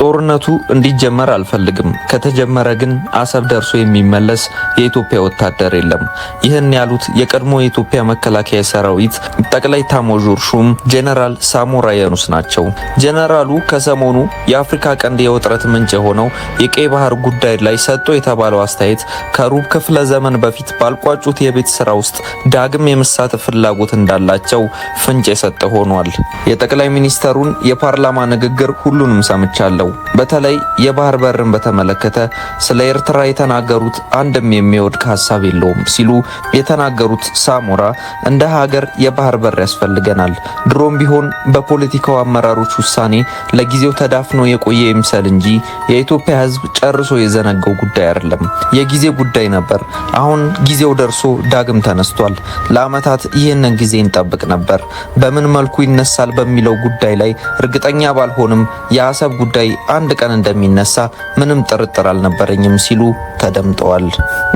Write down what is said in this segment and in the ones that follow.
ጦርነቱ እንዲጀመር አልፈልግም። ከተጀመረ ግን አሰብ ደርሶ የሚመለስ የኢትዮጵያ ወታደር የለም። ይህን ያሉት የቀድሞ የኢትዮጵያ መከላከያ ሰራዊት ጠቅላይ ኤታማዦር ሹም ጄኔራል ሳሞራ የኑስ ናቸው። ጄኔራሉ ከሰሞኑ የአፍሪካ ቀንድ የውጥረት ምንጭ የሆነው የቀይ ባህር ጉዳይ ላይ ሰጥቶ የተባለው አስተያየት ከሩብ ክፍለ ዘመን በፊት ባልቋጩት የቤት ስራ ውስጥ ዳግም የመሳተፍ ፍላጎት እንዳላቸው ፍንጭ የሰጠ ሆኗል። የጠቅላይ ሚኒስተሩን የፓርላማ ንግግር ሁሉንም ሰምቻለሁ። በተለይ የባህር በርን በተመለከተ ስለ ኤርትራ የተናገሩት አንድም የሚወድቅ ሐሳብ የለውም ሲሉ የተናገሩት ሳሞራ እንደ ሀገር የባህር በር ያስፈልገናል። ድሮም ቢሆን በፖለቲካው አመራሮች ውሳኔ ለጊዜው ተዳፍኖ የቆየ ይምሰል እንጂ የኢትዮጵያ ሕዝብ ጨርሶ የዘነጋው ጉዳይ አይደለም። የጊዜ ጉዳይ ነበር። አሁን ጊዜው ደርሶ ዳግም ተነስቷል። ለዓመታት ይህንን ጊዜ እንጠብቅ ነበር። በምን መልኩ ይነሳል በሚለው ጉዳይ ላይ እርግጠኛ ባልሆንም የአሰብ ጉዳይ አንድ ቀን እንደሚነሳ ምንም ጥርጥር አልነበረኝም ሲሉ ተደምጠዋል።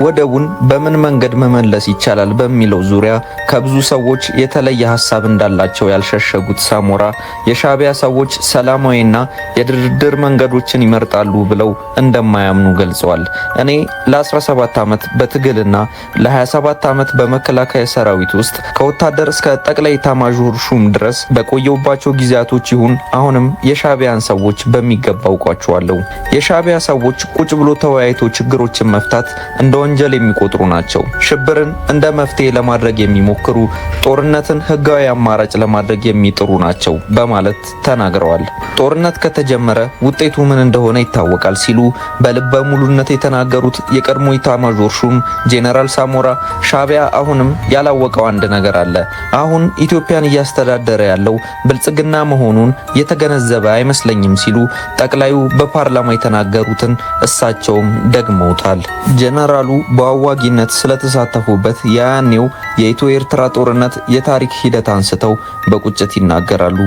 ወደቡን በምን መንገድ መመለስ ይቻላል በሚለው ዙሪያ ከብዙ ሰዎች የተለየ ሐሳብ እንዳላቸው ያልሸሸጉት ሳሞራ የሻዕቢያ ሰዎች ሰላማዊና የድርድር መንገዶችን ይመርጣሉ ብለው እንደማያምኑ ገልጸዋል። እኔ ለ17 ዓመት በትግልና ለ27 ዓመት በመከላከያ ሰራዊት ውስጥ ከወታደር እስከ ጠቅላይ ኤታማዦር ሹም ድረስ በቆየውባቸው ጊዜያቶች ይሁን አሁንም የሻዕቢያን ሰዎች በሚገባ አውቋቸዋለሁ። የሻዕቢያ ሰዎች ቁጭ ብሎ ተወያይቶ ችግሮችን መፍታት እንደ ወንጀል የሚቆጥሩ ናቸው። ሽብርን እንደ መፍትሄ ለማድረግ የሚሞክሩ፣ ጦርነትን ህጋዊ አማራጭ ለማድረግ የሚጥሩ ናቸው በማለት ተናግረዋል። ጦርነት ከተጀመረ ውጤቱ ምን እንደሆነ ይታወቃል ሲሉ በልበ ሙሉነት የተናገሩት የቀድሞ ኤታማዦር ሹም ጄኔራል ሳሞራ ሻዕቢያ አሁንም ያላወቀው አንድ ነገር አለ። አሁን ኢትዮጵያን እያስተዳደረ ያለው ብልጽግና መሆኑን የተገነዘበ አይመስለኝም ሲሉ ጠቅላዩ በፓርላማ የተናገሩትን እሳቸውም ደግመውታል። ጄኔራሉ በአዋጊነት ስለተሳተፉበት ያኔው የኢትዮ ኤርትራ ጦርነት የታሪክ ሂደት አንስተው በቁጭት ይናገራሉ።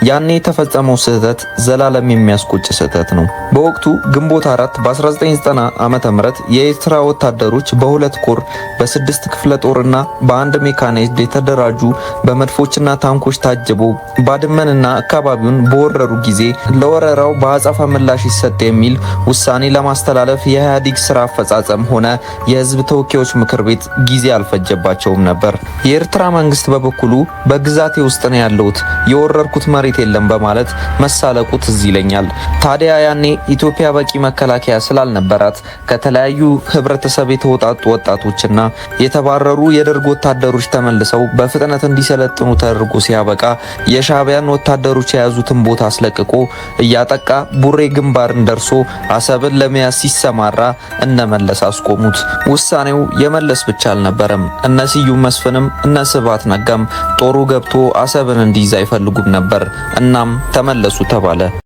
ያኔ የተፈጸመው ስህተት ዘላለም የሚያስቆጭ ስህተት ነው። በወቅቱ ግንቦት 4 በ1990 ዓመተ ምህረት የኤርትራ ወታደሮች በሁለት ኮር በ6 ክፍለ ጦርና በአንድ ሜካናይዝድ የተደራጁ በመድፎችና ታንኮች ታጅበው ባድመንና አካባቢውን በወረሩ ጊዜ ለወረራው በአጸፋ ምላሽ ይሰጥ የሚል ውሳኔ ለማስተላለፍ የኢህአዴግ ስራ አፈጻጸም ሆነ የህዝብ ተወካዮች ምክር ቤት ጊዜ አልፈጀባቸውም ነበር። የኤርትራ መንግስት በበኩሉ በግዛቴ ውስጥ ነው ያለውት የወረርኩት መሬት የለም በማለት መሳለቁ ትዝ ይለኛል። ታዲያ ያኔ ኢትዮጵያ በቂ መከላከያ ስላልነበራት ከተለያዩ ህብረተሰብ የተወጣጡ ወጣቶችና የተባረሩ የደርግ ወታደሮች ተመልሰው በፍጥነት እንዲሰለጥኑ ተደርጎ ሲያበቃ የሻዕቢያን ወታደሮች የያዙትን ቦታ አስለቅቆ እያጠቃ ቡሬ ግንባርን ደርሶ አሰብን ለመያዝ ሲሰማራ እነመለስ አስቆሙት። ውሳኔው የመለስ ብቻ አልነበረም። እነ ስዩም መስፍንም እነ ስብሃት ነጋም ጦሩ ገብቶ አሰብን እንዲይዝ አይፈልጉም ነበር። እናም ተመለሱ ተባለ።